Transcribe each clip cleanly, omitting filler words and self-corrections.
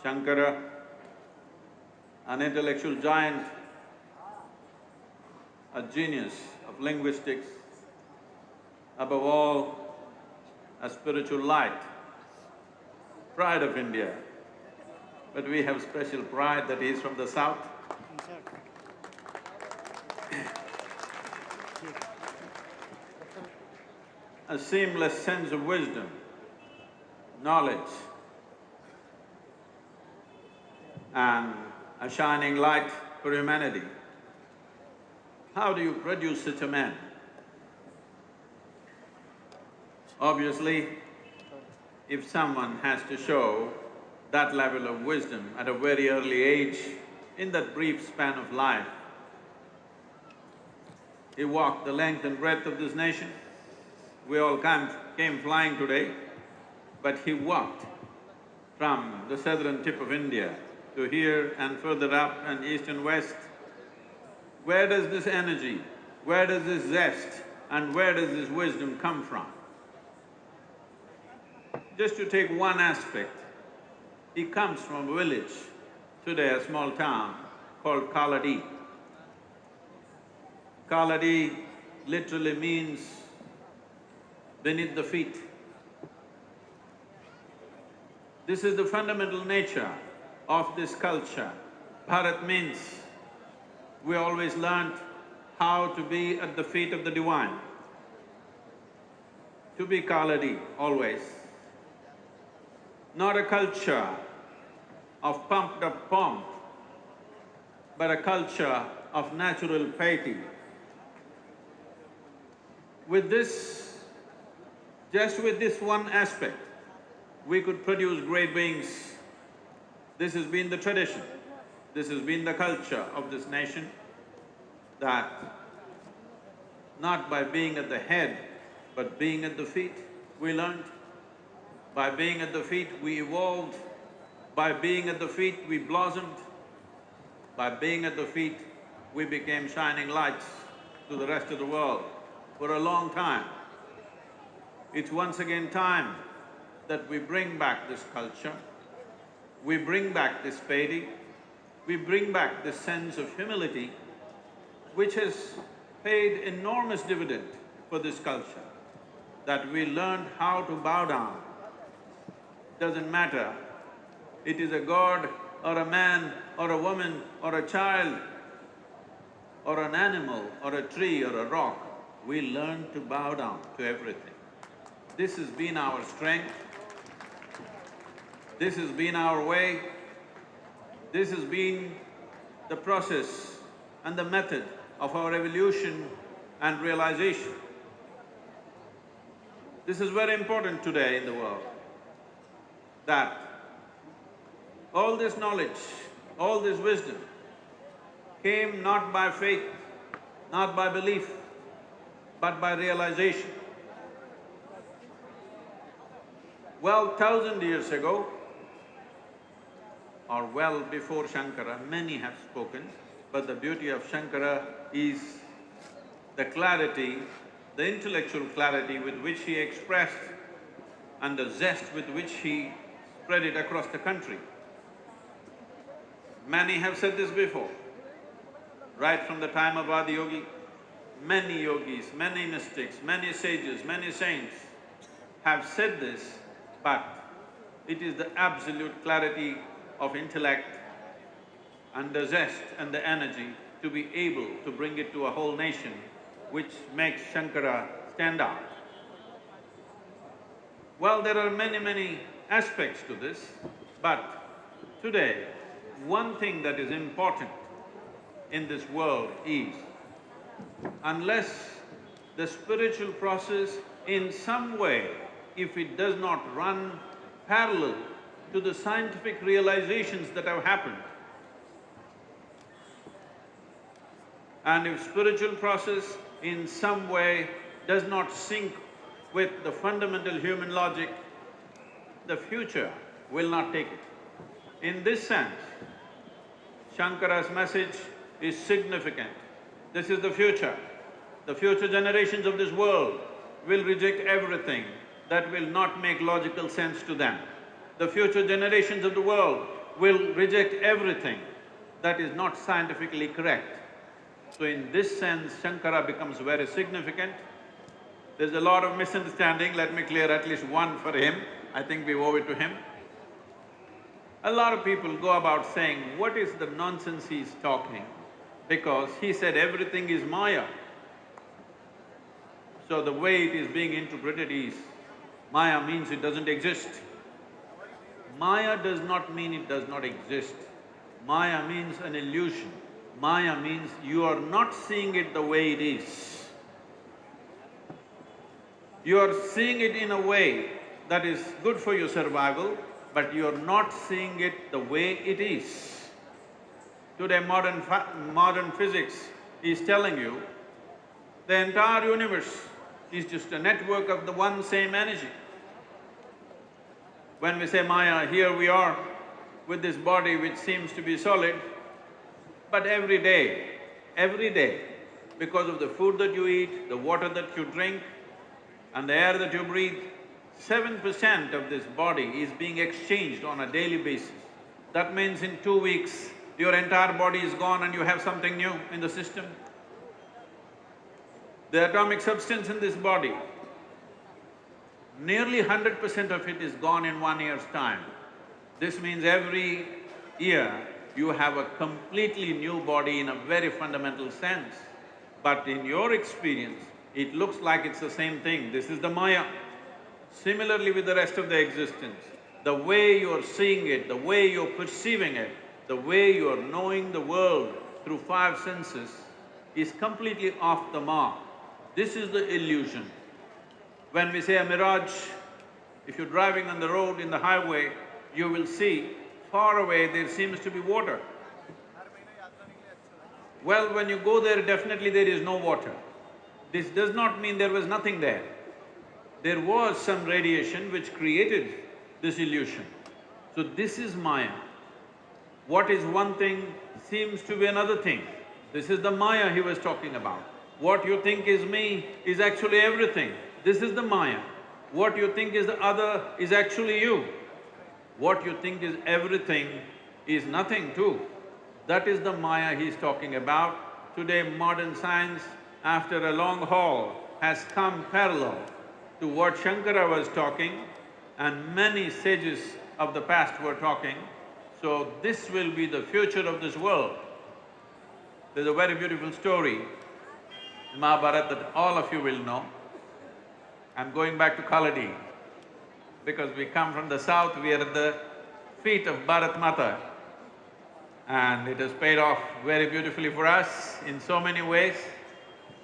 Shankara, an intellectual giant, a genius of linguistics, above all, a spiritual light, pride of India. But we have special pride that he is from the south. A seamless sense of wisdom, knowledge, and a shining light for humanity. How do you produce such a man? Obviously, if someone has to show that level of wisdom at a very early age, in that brief span of life, he walked the length and breadth of this nation. We all came flying today, but he walked from the southern tip of India to here and further up and east and west. Where does this energy, where does this zest and where does this wisdom come from? Just to take one aspect, he comes from a village, today a small town called Kaladi. Kaladi literally means beneath the feet. This is the fundamental nature of this culture. Bharat means we always learnt how to be at the feet of the divine, to be Kaladi always. Not a culture of pumped up pomp, but a culture of natural piety. With this, just with this one aspect, we could produce great beings. This has been the tradition, this has been the culture of this nation, that not by being at the head, but being at the feet, we learned. By being at the feet, we evolved. By being at the feet, we blossomed. By being at the feet, we became shining lights to the rest of the world for a long time. It's once again time that we bring back this culture, we bring back this piety, we bring back this sense of humility, which has paid enormous dividend for this culture, that we learned how to bow down. Doesn't matter, it is a god or a man or a woman or a child or an animal or a tree or a rock, we learn to bow down to everything. This has been our strength, this has been our way, this has been the process and the method of our evolution and realization. This is very important today in the world, that all this knowledge, all this wisdom came not by faith, not by belief, but by realization. Well, 1,000 years ago, or well before Shankara, many have spoken, but the beauty of Shankara is the clarity, the intellectual clarity with which he expressed and the zest with which he spread it across the country. Many have said this before, right from the time of Adiyogi, many yogis, many mystics, many sages, many saints have said this, but it is the absolute clarity of intellect and the zest and the energy to be able to bring it to a whole nation, which makes Shankara stand out. Well, there are many aspects to this, but today, one thing that is important in this world is, unless the spiritual process in some way, if it does not run parallel to the scientific realizations that have happened, and if spiritual process in some way does not sync with the fundamental human logic, the future will not take it. In this sense, Shankara's message is significant. This is the future. The future generations of this world will reject everything that will not make logical sense to them. The future generations of the world will reject everything that is not scientifically correct. So in this sense, Shankara becomes very significant. There's a lot of misunderstanding, let me clear at least one for him, I think we owe it to him. A lot of people go about saying, what is the nonsense he's talking? Because he said everything is Maya. So the way it is being interpreted is, Maya means it doesn't exist. Maya does not mean it does not exist. Maya means an illusion. Maya means you are not seeing it the way it is. You are seeing it in a way that is good for your survival, but you are not seeing it the way it is. Today modern physics is telling you the entire universe is just a network of the one same energy. When we say Maya, here we are with this body which seems to be solid, but every day, because of the food that you eat, the water that you drink and the air that you breathe, 7% of this body is being exchanged on a daily basis. That means in 2 weeks, your entire body is gone and you have something new in the system. The atomic substance in this body, nearly 100% of it is gone in 1 year's time. This means every year you have a completely new body in a very fundamental sense. But in your experience, it looks like it's the same thing. This is the Maya. Similarly with the rest of the existence, the way you're seeing it, the way you're perceiving it, the way you're knowing the world through 5 senses is completely off the mark. This is the illusion. When we say a mirage, if you're driving on the road in the highway, you will see far away there seems to be water. Well, when you go there, definitely there is no water. This does not mean there was nothing there. There was some radiation which created this illusion. So this is Maya. What is one thing seems to be another thing. This is the Maya he was talking about. What you think is me is actually everything. This is the Maya. What you think is the other is actually you. What you think is everything is nothing too. That is the Maya he's talking about. Today modern science, after a long haul, has come parallel to what Shankara was talking and many sages of the past were talking. So this will be the future of this world. There's a very beautiful story in Mahabharata that all of you will know. I'm going back to Kaladi because we come from the south, we are at the feet of Bharat Mata and it has paid off very beautifully for us in so many ways.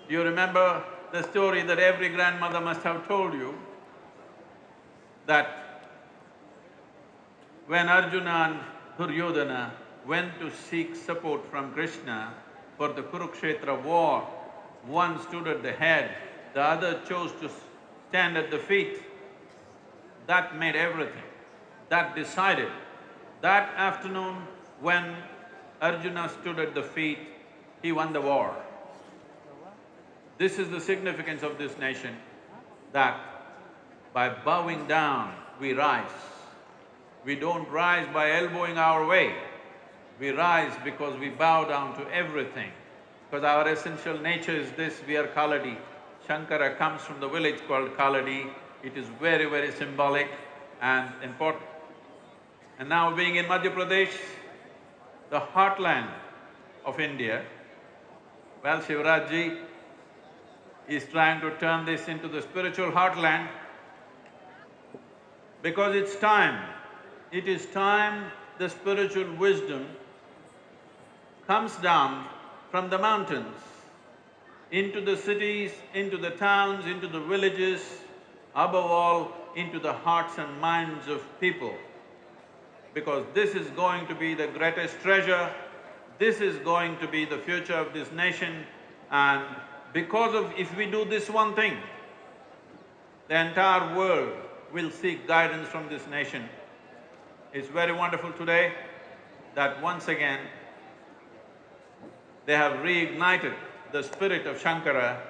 You remember the story that every grandmother must have told you, that when Arjuna and Duryodhana went to seek support from Krishna for the Kurukshetra war, one stood at the head, the other chose to stand at the feet. That made everything. That decided. That afternoon, when Arjuna stood at the feet, he won the war. This is the significance of this nation, that by bowing down, we rise. We don't rise by elbowing our way. We rise because we bow down to everything. Because our essential nature is this, we are Kaladi. Shankara comes from the village called Kaladi. It is very, very symbolic and important. And now being in Madhya Pradesh, the heartland of India, well, Shivraj ji is trying to turn this into the spiritual heartland because it's time. It is time the spiritual wisdom comes down from the mountains into the cities, into the towns, into the villages, above all, into the hearts and minds of people. Because this is going to be the greatest treasure, this is going to be the future of this nation, and because of… if we do this one thing, the entire world will seek guidance from this nation. It's very wonderful today that once again they have reignited the spirit of Shankara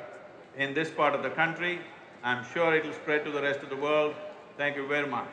in this part of the country. I'm sure it'll spread to the rest of the world. Thank you very much.